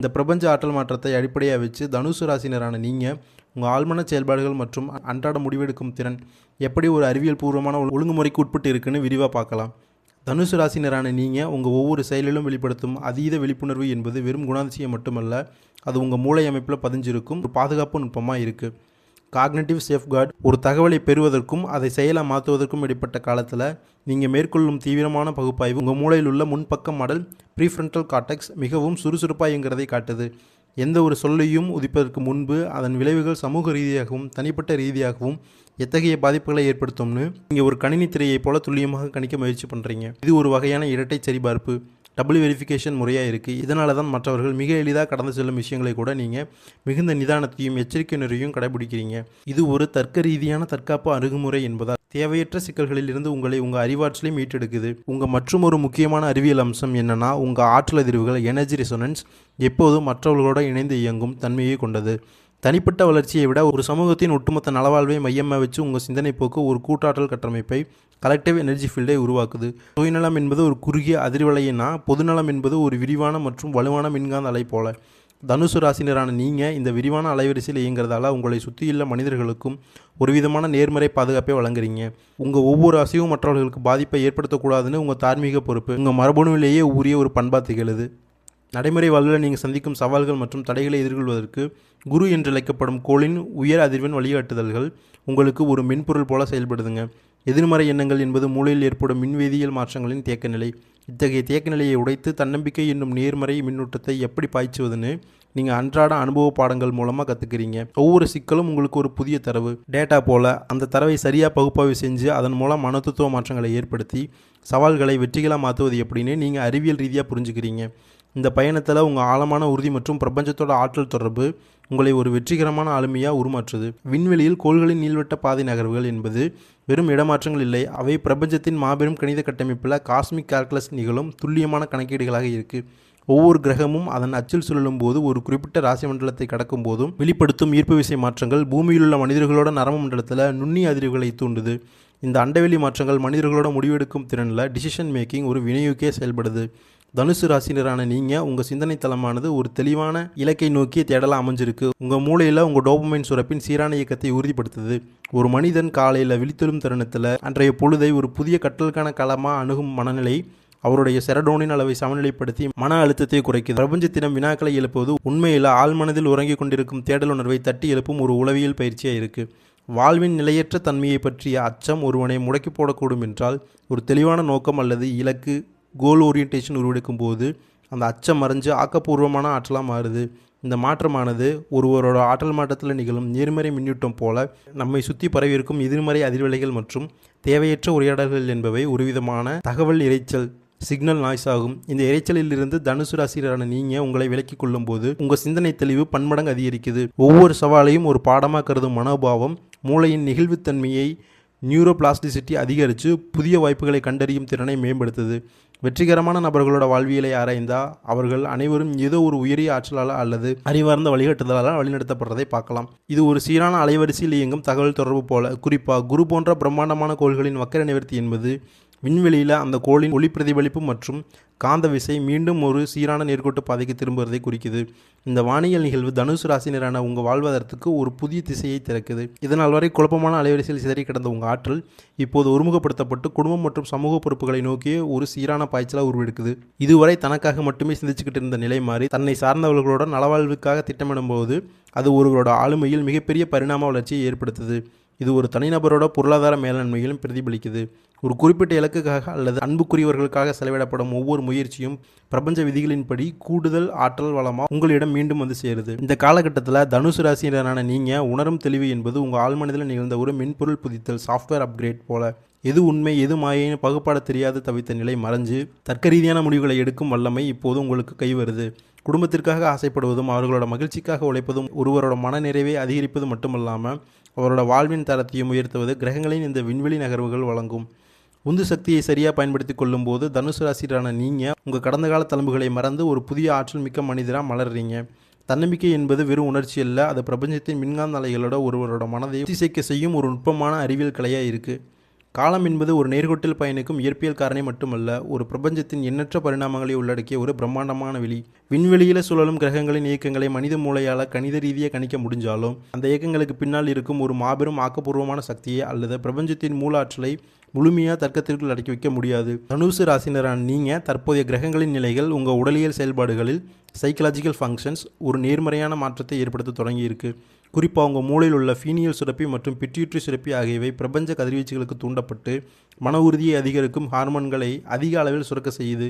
இந்த பிரபஞ்ச ஆற்றல் மாற்றத்தை அடிப்படையாக வச்சு தனுசு ராசினரான நீங்கள் உங்கள் ஆழ்மன செயல்பாடுகள் மற்றும் அன்றாட முடிவெடுக்கும் திறன் எப்படி ஒரு அறிவியல் பூர்வமான ஒழுங்குமுறைக்கு உட்பட்டு இருக்குன்னு விரிவாக பார்க்கலாம். தனுசு ராசினரான நீங்கள் உங்கள் ஒவ்வொரு செயலிலும் வெளிப்படுத்தும் அதீத விழிப்புணர்வு என்பது வெறும் குணாதிசயம் மட்டுமல்ல, அது உங்கள் மூளை அமைப்பில் பதிஞ்சிருக்கும் ஒரு பாதுகாப்பு நுட்பமாக இருக்குது. காக்னிட்டிவ் சேஃப்கார்டு ஒரு தகவலை பெறுவதற்கும் அதை செயலாக மாற்றுவதற்கும் இடைப்பட்ட காலத்தில் நீங்கள் மேற்கொள்ளும் தீவிரமான பகுப்பாய்வு உங்கள் மூளையில் உள்ள முன்பக்க மாடல் ப்ரீஃப்ரண்டல் கார்டெக்ஸ் மிகவும் சுறுசுறுப்பாக இயங்குறதை காட்டுது. எந்த ஒரு சொல்லையும் உதிப்பதற்கு முன்பு அதன் விளைவுகள் சமூக ரீதியாகவும் தனிப்பட்ட ரீதியாகவும் எத்தகைய பாதிப்புகளை ஏற்படுத்தும்னு நீங்கள் ஒரு கணினி திரையை போல துல்லியமாக கணிக்க முயற்சி பண்ணுறீங்க. இது ஒரு வகையான இரட்டை சரிபார்ப்பு டபுள் வெரிஃபிகேஷன் முறையாக இருக்குது. இதனால தான் மற்றவர்கள் மிக எளிதாக கடந்து செல்லும் விஷயங்களை கூட நீங்கள் மிகுந்த நிதானத்தையும் எச்சரிக்கை நிறையும் கடைபிடிக்கிறீங்க. இது ஒரு தர்க்க ரீதியான தற்காப்பு அணுகுமுறை என்பதால் தேவையற்ற சிக்கல்களில் இருந்து உங்களை உங்கள் அறிவாற்றலை மீட்டெடுக்குது. உங்கள் மற்றும் ஒரு முக்கியமான அறிவியல் அம்சம் என்னென்னா, உங்கள் ஆற்றல் அதிர்வுகள் எனர்ஜி ரெசோனன்ஸ் எப்போதும் மற்றவர்களோடு இணைந்து இயங்கும் தன்மையை கொண்டது. தனிப்பட்ட வளர்ச்சியை விட ஒரு சமூகத்தின் ஒட்டுமொத்த நலவாழ்வை மையமாக வச்சு உங்கள் சிந்தனை போக்கு ஒரு கூட்டாற்றல் கட்டமைப்பை கலெக்டிவ் எனர்ஜி ஃபீல்டை உருவாக்குது. சுயநலம் என்பது ஒரு குறுகிய அதிர்வலையினா, பொதுநலம் என்பது ஒரு விரிவான மற்றும் வலுவான மின்காந்த அலை போல. தனுசு ராசினரான நீங்கள் இந்த விரிவான அலைவரிசையில் இயங்குறதால உங்களை சுற்றியுள்ள மனிதர்களுக்கும் ஒரு விதமான நேர்மறை பாதுகாப்பை வழங்குறீங்க. உங்கள் ஒவ்வொரு அசைவும் மற்றவர்களுக்கு பாதிப்பை ஏற்படுத்தக்கூடாதுன்னு உங்கள் தார்மீக பொறுப்பு உங்கள் மரபணுவிலேயே ஊறிய ஒரு பண்பாக திகழுது. நடைமுறை வாழ்வில் நீங்கள் சந்திக்கும் சவால்கள் மற்றும் தடைகளை எதிர்கொள்வதற்கு குரு என்றழைக்கப்படும் கோளின் உயர் அதிர்வெண் வழிகாட்டுதல்கள் உங்களுக்கு ஒரு மென்பொருள் போல செயல்படுதுங்க. எதிர்மறை எண்ணங்கள் என்பது மூளையில் ஏற்படும் மின்வேதியியல் மாற்றங்களின் தேக்க நிலை. இத்தகைய தேக்க நிலையை உடைத்து தன்னம்பிக்கை என்னும் நேர்மறை மின்னூட்டத்தை எப்படி பாய்ச்சுவதுன்னு நீங்கள் அன்றாட அனுபவ பாடங்கள் மூலமாக கற்றுக்கிறீங்க. ஒவ்வொரு சிக்கலும் உங்களுக்கு ஒரு புதிய தரவு டேட்டா போல். அந்த தரவை சரியாக பகுப்பாய்வு செஞ்சு அதன் மூலம் மனத்துவ மாற்றங்களை ஏற்படுத்தி சவால்களை வெற்றிகளாக மாற்றுவது எப்படின்னு நீங்கள் அறிவியல் ரீதியாக புரிஞ்சுக்கிறீங்க. இந்த பயணத்தில் உங்கள் ஆழமான உறுதி மற்றும் பிரபஞ்சத்தோட ஆற்றல் தொடர்பு உங்களை ஒரு வெற்றிகரமான ஆளுமையாக உருமாற்றுது. விண்வெளியில் கோள்களின் நீள்வட்ட பாதை நகர்வுகள் என்பது வெறும் இடமாற்றங்கள் இல்லை, அவை பிரபஞ்சத்தின் மாபெரும் கணித கட்டமைப்பில் காஸ்மிக் கால்குலஸ் நிகழும் துல்லியமான கணக்கீடுகளாக இருக்குது. ஒவ்வொரு கிரகமும் அதன் அச்சில் சுழலும் போது ஒரு குறிப்பிட்ட ராசி மண்டலத்தை கடக்கும் போதும் வெளிப்படுத்தும் ஈர்ப்பு விசை மாற்றங்கள் பூமியில் உள்ள மனிதர்களோட நரம்பு மண்டலத்தில் நுண்ணிய அதிர்வுகளை தூண்டுது. இந்த அண்டவெளி மாற்றங்கள் மனிதர்களோட முடிவெடுக்கும் திறனில் டிசிஷன் மேக்கிங் ஒரு வினையூக்கிய செயல்படுது. தனுசு ராசினரான நீங்கள் உங்கள் சிந்தனை தளமானது ஒரு தெளிவான இலக்கை நோக்கிய தேடலாக அமைஞ்சிருக்கு. உங்கள் மூளையில் உங்கள் டோபமைன் சுரப்பின் சீரான இயக்கத்தை உறுதிப்படுத்துது. ஒரு மனிதன் காலையில் விழித்தெழும் தருணத்தில் அன்றைய பொழுதை ஒரு புதிய கற்றலுக்கான களமாக அணுகும் மனநிலை அவருடைய செரடோனின் அளவை சமநிலைப்படுத்தி மன அழுத்தத்தை குறைக்குது. பிரபஞ்சத்திடம் வினாக்களை எழுப்புவது உண்மையில் ஆழ்மனதில் உறங்கிக் கொண்டிருக்கும் தேடல் உணர்வை தட்டி எழுப்பும் ஒரு உளவியல் பயிற்சியாக இருக்குது. வாழ்வின் நிலையற்ற தன்மையை பற்றிய அச்சம் ஒருவனை முடக்கி போடக்கூடும் என்றால் ஒரு தெளிவான நோக்கம் அல்லது இலக்கு கோல் ஓரியன்டேஷன் உருவெடுக்கும் போது அந்த அச்சம் மறைஞ்சு ஆக்கப்பூர்வமான ஆற்றலாக மாறுது. இந்த மாற்றமானது ஒருவரோட ஆற்றல் மாற்றத்தில் நிகழும் நேர்மறை மின்னூட்டம் போல நம்மை சுற்றி பரவியிருக்கும் எதிர்மறை அதிர்வலைகள் மற்றும் தேவையற்ற உரையாடல்கள் என்பவை ஒருவிதமான தகவல் இரைச்சல் சிக்னல் நாய்ஸ் ஆகும். இந்த இரைச்சலில் இருந்து தனுசு ராசியரான நீங்கள் உங்களை விலக்கிக் கொள்ளும் போது உங்கள் சிந்தனை தெளிவு பன்மடங்கு அதிகரிக்குது. ஒவ்வொரு சவாலையும் ஒரு பாடமாக கருதும் மனோபாவம் மூளையின் நெகிழ்வுத்தன்மையை நியூரோபிளாஸ்டிசிட்டி அதிகரித்து புதிய வாய்ப்புகளை கண்டறியும் திறனை மேம்படுத்துது. வெற்றிகரமான நபர்களோட வாழ்வியலை ஆராய்ந்தால் அவர்கள் அனைவரும் ஏதோ ஒரு உயரிய ஆற்றலால் அல்லது அறிவார்ந்த வழிகாட்டுதலால் வழிநடத்தப்படுறதை பார்க்கலாம். இது ஒரு சீரான அலைவரிசையில் இயங்கும் தகவல் தொடர்பு போல. குறிப்பாக குரு போன்ற பிரம்மாண்டமான கோள்களின் வக்கர நிவர்த்தி என்பது விண்வெளியில் அந்த கோளின் ஒளி பிரதிபலிப்பு மற்றும் காந்த விசை மீண்டும் ஒரு சீரான நேர்கோட்டு பாதைக்கு திரும்புவதை குறிக்குது. இந்த வானியல் நிகழ்வு தனுசு ராசினரான உங்கள் வாழ்வாதாரத்துக்கு ஒரு புதிய திசையை திறக்குது. இதனால் வரை குழப்பமான அலைவரிசையில் சிதறி கிடந்த உங்கள் ஆற்றல் இப்போது ஒருமுகப்படுத்தப்பட்டு குடும்பம் மற்றும் சமூக பொறுப்புகளை நோக்கிய ஒரு சீரான பாய்ச்சலாக உருவெடுக்குது. இதுவரை தனக்காக மட்டுமே சிந்திச்சுக்கிட்டு இருந்த நிலை மாறி தன்னை சார்ந்தவர்களோட நலவாழ்வுக்காக திட்டமிடும் போது அது ஒருவரோட ஆளுமையில் மிகப்பெரிய பரிணாம வளர்ச்சியை ஏற்படுத்துது. இது ஒரு தனிநபரோட பொருளாதார மேலாண்மையிலும் பிரதிபலிக்குது. ஒரு குறிப்பிட்ட இலக்குக்காக அல்லது அன்புக்குரியவர்களுக்காக செலவிடப்படும் ஒவ்வொரு முயற்சியும் பிரபஞ்ச விதிகளின்படி கூடுதல் ஆற்றல் வளமாக உங்களிடம் மீண்டும் வந்து சேருது. இந்த காலகட்டத்தில் தனுசு ராசியினரான நீங்கள் உணரும் தெளிவு என்பது உங்கள் ஆழ்மனதில் நிகழ்ந்த ஒரு மென்பொருள் புதித்தல் சாஃப்ட்வேர் அப்கிரேட் போல. எது உண்மை எது மாயின்னு பகுப்பாட தெரியாது தவித்த நிலை மறைஞ்சு தர்க்க ரீதியான முடிவுகளை எடுக்கும் வல்லமை இப்போது உங்களுக்கு கை வருது. குடும்பத்திற்காக ஆசைப்படுவதும் அவர்களோட மகிழ்ச்சிக்காக உழைப்பதும் ஒருவரோட மன நிறைவை அதிகரிப்பது மட்டுமல்லாமல் அவரோட வாழ்வின் தரத்தையும் உயர்த்துவது கிரகங்களின் இந்த விண்வெளி நகர்வுகள் வழங்கும். உந்து சக்தியை சரியாக பயன்படுத்தி கொள்ளும் போது தனுசு ராசியரான நீங்கள் உங்கள் கடந்த கால தழும்புகளை மறந்து ஒரு புதிய ஆற்றல் மிக்க மனிதராக மலர்றீங்க. தன்னம்பிக்கை என்பது வெறும் உணர்ச்சி அல்ல, அது பிரபஞ்சத்தின் மின்காந்த அலைகளோட ஒருவரோட மனதை திசைக்க செய்யும் ஒரு நுட்பமான அறிவியல் கலையாக இருக்குது. காலம் என்பது ஒரு நேர்கோட்டில் பயணிக்கும் இயற்பியல் காரணி மட்டுமல்ல, ஒரு பிரபஞ்சத்தின் எண்ணற்ற பரிணாமங்களை உள்ளடக்கிய ஒரு பிரம்மாண்டமான வெளி. விண்வெளியில் சுழலும் கிரகங்களின் இயக்கங்களை மனித மூளையால் கணித ரீதியாக கணிக்க முடிஞ்சாலும், அந்த இயக்கங்களுக்கு பின்னால் இருக்கும் ஒரு மாபெரும் ஆக்கப்பூர்வமான சக்தியை அல்லது பிரபஞ்சத்தின் மூலாற்றலை முழுமையாக தர்க்கத்திற்குள் அடக்கி வைக்க முடியாது. தனுசு ராசினரான நீங்கள் தற்போதைய கிரகங்களின் நிலைகள் உங்கள் உடலியல் செயல்பாடுகளில் சைக்கலாஜிக்கல் ஃபங்க்ஷன்ஸ் ஒரு நேர்மறையான மாற்றத்தை ஏற்படுத்த தொடங்கியிருக்கு. குறிப்பாக உங்கள் மூளையில் உள்ள ஃபீனியல் சுரப்பி மற்றும் பிட்யூட்டரி சுரப்பி ஆகியவை பிரபஞ்ச கதிர்வீச்சுகளுக்கு தூண்டப்பட்டு மன உறுதியை அதிகரிக்கும் ஹார்மோன்களை அதிக அளவில் சுரக்க செய்யுது.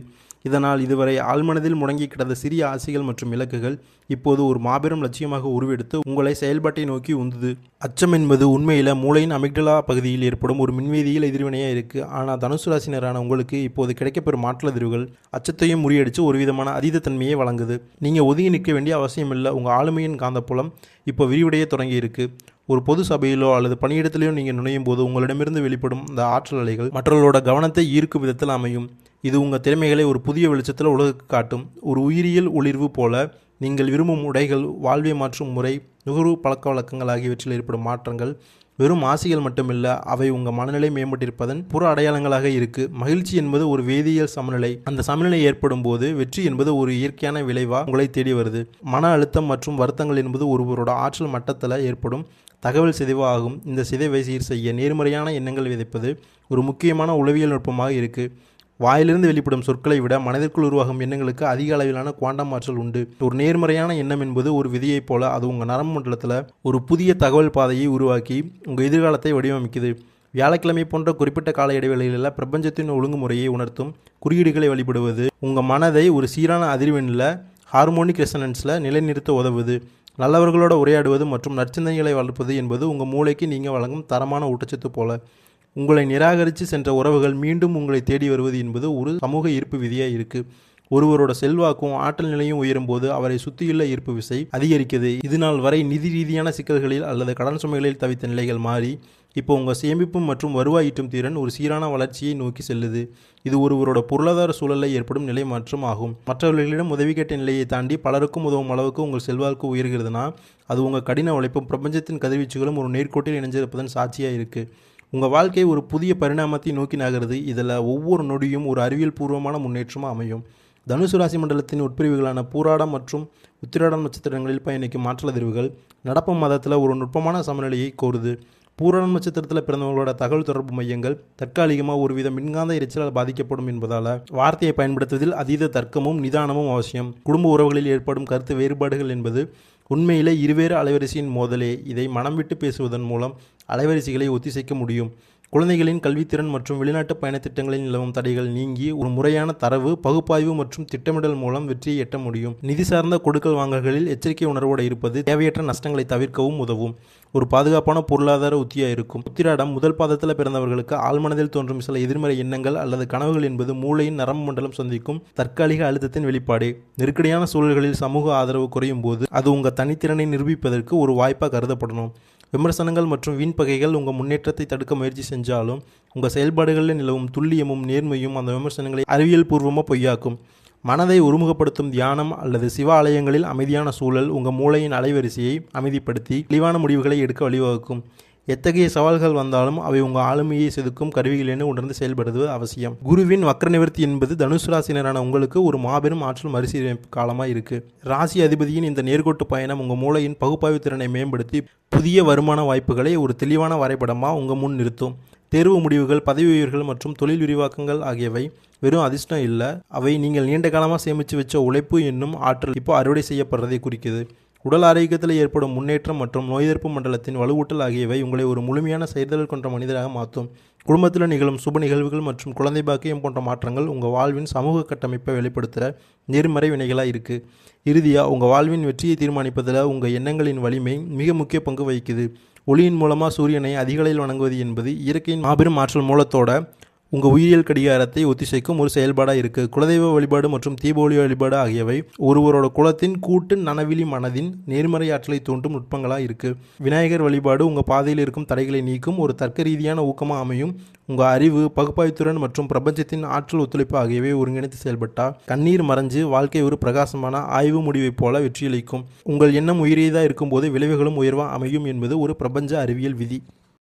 இதனால் இதுவரை ஆழ்மனதில் முடங்கி கிடந்த சிறிய ஆசைகள் மற்றும் இலக்குகள் இப்போது ஒரு மாபெரும் லட்சியமாக உருவெடுத்து உங்களை செயல்பாட்டை நோக்கி உந்துது. அச்சம் என்பது உண்மையில் மூளையின் அமிக்டலா பகுதியில் ஏற்படும் ஒரு மின்வேதியியல் எதிர்வினையாக இருக்குது. ஆனால் தனுசு ராசினரான உங்களுக்கு இப்போது கிடைக்கப்பெறும் மாற்றதிர்வுகள் அச்சத்தையும் முறியடித்து ஒரு விதமான அதீத தன்மையை வழங்குது. நீங்கள் ஒதுங்கி நிற்க வேண்டிய அவசியம் இல்லை. உங்கள் ஆளுமையின் காந்தப்புலம் இப்போ விரிவடைய தொடங்கி இருக்கு. ஒரு பொது சபையிலோ அல்லது பணியிடத்திலேயோ நீங்கள் நுழையும் போது உங்களிடமிருந்து வெளிப்படும் இந்த ஆற்றல் அலைகள் மற்றவர்களோட கவனத்தை ஈர்க்கும் விதத்தில் அமையும். இது உங்கள் திறமைகளை ஒரு புதிய வெளிச்சத்தில் உலகுக்கு காட்டும். ஒரு உயிரியல் ஒளிர்வு போல நீங்கள் விரும்பும் உடைகள், வாழ்வை மாற்றும் முறை, நுகர்வு பழக்க வழக்கங்கள் ஆகியவற்றில் ஏற்படும் மாற்றங்கள் வெறும் ஆசைகள் மட்டுமில்லை, அவை உங்கள் மனநிலை மேம்பட்டிருப்பதன் புற அடையாளங்களாக இருக்கு. மகிழ்ச்சி என்பது ஒரு வேதியியல் சமநிலை. அந்த சமநிலை ஏற்படும் போது வெற்றி என்பது ஒரு இயற்கையான விளைவாக உங்களை தேடி வருது. மன அழுத்தம் மற்றும் வருத்தங்கள் என்பது ஒருவரோட ஆற்றல் மட்டத்தில் ஏற்படும் தகவல் சிதைவு ஆகும். இந்த சிதைவை சீர் செய்ய நேர்மறையான எண்ணங்கள் விதைப்பது ஒரு முக்கியமான உளவியல் நுட்பமாக இருக்குது. வாயிலிருந்து வெளிப்படும் சொற்களை விட மனதிற்குள் உருவாகும் எண்ணங்களுக்கு அதிக அளவிலான குவாண்டம் ஆற்றல் உண்டு. ஒரு நேர்மறையான எண்ணம் என்பது ஒரு விதியைப் போல அது உங்கள் நரம்பு மண்டலத்தில் ஒரு புதிய தகவல் பாதையை உருவாக்கி உங்கள் எதிர்காலத்தை வடிவமைக்குது. வியாழக்கிழமை போன்ற குறிப்பிட்ட கால இடைவெளிகளில் பிரபஞ்சத்தின் ஒழுங்குமுறையை உணர்த்தும் குறியீடுகளை வழிபடுவது உங்கள் மனதை ஒரு சீரான அதிர்வெண்ணில் ஹார்மோனிக் ரெசனன்ஸில் நிலைநிறுத்த உதவுது. நல்லவர்களோட உரையாடுவது மற்றும் நற்சிந்தனைகளை வளர்ப்பது என்பது உங்கள் மூளைக்கு நீங்கள் வழங்கும் தரமான ஊட்டச்சத்து போல. உங்களை நிராகரித்து சென்ற உறவுகள் மீண்டும் உங்களை தேடி வருவது என்பது ஒரு சமூக ஈர்ப்பு விதியாக இருக்குது. ஒருவரோட செல்வாக்கும் ஆற்றல் நிலையும் உயரும் போது அவரை சுற்றியுள்ள ஈர்ப்பு விசை அதிகரிக்குது. இதுநாள் வரை நிதி ரீதியான சிக்கல்களில் அல்லது கடன் சுமைகளில் தவித்த நிலைகள் மாறி இப்போ உங்கள் சேமிப்பு மற்றும் வருவாய் ஈட்டும் திறன் ஒரு சீரான வளர்ச்சியை நோக்கி செல்லுது. இது ஒருவரோட பொருளாதார சூழலில் ஏற்படும் நிலை மாற்றம் ஆகும். மற்றவர்களிடம் உதவி கேட்ட நிலையை தாண்டி பலருக்கும் உதவும் அளவுக்கு உங்கள் செல்வாக்கு உயர்கிறதுனா அது உங்கள் கடின உழைப்பும் பிரபஞ்சத்தின் கதிர்வீச்சுகளும் ஒரு நேர்கோட்டில் இணைஞ்சிருப்பதன் சாட்சியாக இருக்குது. உங்கள் வாழ்க்கை ஒரு புதிய பரிணாமத்தை நோக்கி நகருது. இதில் ஒவ்வொரு நொடியும் ஒரு அறிவியல் பூர்வமான முன்னேற்றமாக அமையும். தனுசு ராசி மண்டலத்தின் உட்பிரிவுகளான பூராடம் மற்றும் உத்திராடம் நட்சத்திரங்களில் பயணிக்கும் மாற்றதிர்வுகள் நடப்பு மாதத்தில் ஒரு நுட்பமான சமநிலையை கோருது. பூராடம் நட்சத்திரத்தில் பிறந்தவங்களோட தகவல் தொடர்பு மையங்கள் தற்காலிகமாக ஒருவித மின்காந்த இரைச்சலால் பாதிக்கப்படும் என்பதால் வார்த்தையை பயன்படுத்துவதில் அதீத தர்க்கமும் நிதானமும் அவசியம். குடும்ப உறவுகளில் ஏற்படும் கருத்து வேறுபாடுகள் என்பது உண்மையிலே இருவேறு அலைவரிசையின் மோதலே. இதை மனம் விட்டு பேசுவதன் மூலம் அலைவரிசைகளை ஒத்திசைக்க முடியும். குழந்தைகளின் கல்வித்திறன் மற்றும் வெளிநாட்டு பயணத் திட்டங்களில் நிலவும் தடைகள் நீங்கி ஒரு முறையான தரவு பகுப்பாய்வு மற்றும் திட்டமிடல் மூலம் வெற்றியை எட்ட முடியும். நிதி சார்ந்த கொடுக்கல் வாங்கல்களில் எச்சரிக்கை உணர்வோடு இருப்பது தேவையற்ற நஷ்டங்களை தவிர்க்கவும் உதவும். ஒரு பாதுகாப்பான பொருளாதார உத்தியாக இருக்கும். உத்திராடம் முதல் பாதத்தில் பிறந்தவர்களுக்கு ஆழ்மனதில் தோன்றும் சில எதிர்மறை எண்ணங்கள் அல்லது கனவுகள் என்பது மூளையின் நரம்பு மண்டலம் சந்திக்கும் தற்காலிக அழுத்தத்தின் வெளிப்பாடு. நெருக்கடியான சூழல்களில் சமூக ஆதரவு குறையும் போது அது உங்கள் தனித்திறனை நிரூபிப்பதற்கு ஒரு வாய்ப்பாக கருதப்படணும். விமர்சனங்கள் மற்றும் வீண்பகைகள் உங்கள் முன்னேற்றத்தை தடுக்க முயற்சி செஞ்சாலும் உங்கள் செயல்பாடுகளில் நிலவும் துல்லியமும் நேர்மையும் அந்த விமர்சனங்களை அறிவியல் பூர்வமாக பொய்யாக்கும். மனதை ஒருமுகப்படுத்தும் தியானம் அல்லது சிவ ஆலயங்களில் அமைதியான சூழல் உங்கள் மூளையின் அலைவரிசையை அமைதிப்படுத்தி தெளிவான முடிவுகளை எடுக்க வழிவகுக்கும். எத்தகைய சவால்கள் வந்தாலும் அவை உங்கள் ஆளுமையை செதுக்கும் கருவிகள் என உணர்ந்து செயல்படுவது அவசியம். குருவின் வக்ர நிவர்த்தி என்பது தனுசு ராசினரான உங்களுக்கு ஒரு மாபெரும் ஆற்றல் மறுசீரமைப்பு காலமாக இருக்குது. ராசி அதிபதியின் இந்த நேர்கோட்டு பயணம் உங்கள் மூளையின் பகுப்பாய்வு திறனை மேம்படுத்தி புதிய வருமான வாய்ப்புகளை ஒரு தெளிவான வரைபடமாக உங்கள் முன் நிறுத்தும். தேர்வு முடிவுகள், பதவி உயர்வுகள் மற்றும் தொழில் விரிவாக்கங்கள் ஆகியவை வெறும் அதிர்ஷ்டம் இல்லை, அவை நீங்கள் நீண்ட காலமாக சேமித்து வச்ச உழைப்பு என்னும் ஆற்றல் இப்போ அறுவடை செய்யப்படுறதை குறிக்குது. உடல் ஆரோக்கியத்தில் ஏற்படும் முன்னேற்றம் மற்றும் நோய் எதிர்ப்பு மண்டலத்தின் வலுவூட்டல் ஆகியவை உங்களை ஒரு முழுமையான செயல்திறன் கொண்ட மனிதராக மாற்றும். குடும்பத்தில் நிகழும் சுப நிகழ்வுகள் மற்றும் குழந்தை பாக்கியம் போன்ற மாற்றங்கள் உங்கள் வாழ்வின் சமூக கட்டமைப்பை வெளிப்படுத்துகிற நேர்மறை வினைகளாக இருக்குது. இறுதியாக உங்கள் வாழ்வின் வெற்றியை தீர்மானிப்பதில் உங்கள் எண்ணங்களின் வலிமை மிக முக்கிய பங்கு வகிக்குது. ஒளியின் மூலமாக சூரியனை அதிகாலையில் வணங்குவது என்பது இயற்கையின் மாபெரும் ஆற்றல் மூலத்தோட உங்கள் உயிரியல் கடிகாரத்தை ஒத்திசைக்கும் ஒரு செயல்பாடாக இருக்குது. குலதெய்வ வழிபாடு மற்றும் தீபாவளி வழிபாடு ஆகியவை ஒருவரோட குலத்தின் கூட்டு நனவிலி மனதின் நேர்மறை ஆற்றலை தூண்டும் நுட்பங்களாக இருக்குது. விநாயகர் வழிபாடு உங்கள் பாதையில் இருக்கும் தடைகளை நீக்கும் ஒரு தர்க்க ரீதியான ஊக்கமாக அமையும். உங்கள் அறிவு, பகுப்பாய்வுத்திறன் மற்றும் பிரபஞ்சத்தின் ஆற்றல் ஒத்துழைப்பு ஆகியவை ஒருங்கிணைத்து செயல்பட்டால் கண்ணீர் மறைஞ்சு வாழ்க்கை ஒரு பிரகாசமான ஆய்வு முடிவைப் போல வெற்றியளிக்கும். உங்கள் எண்ணம் உயரியதாக இருக்கும்போது விளைவுகளும் உயர்வாக அமையும் என்பது ஒரு பிரபஞ்ச அறிவியல் விதி.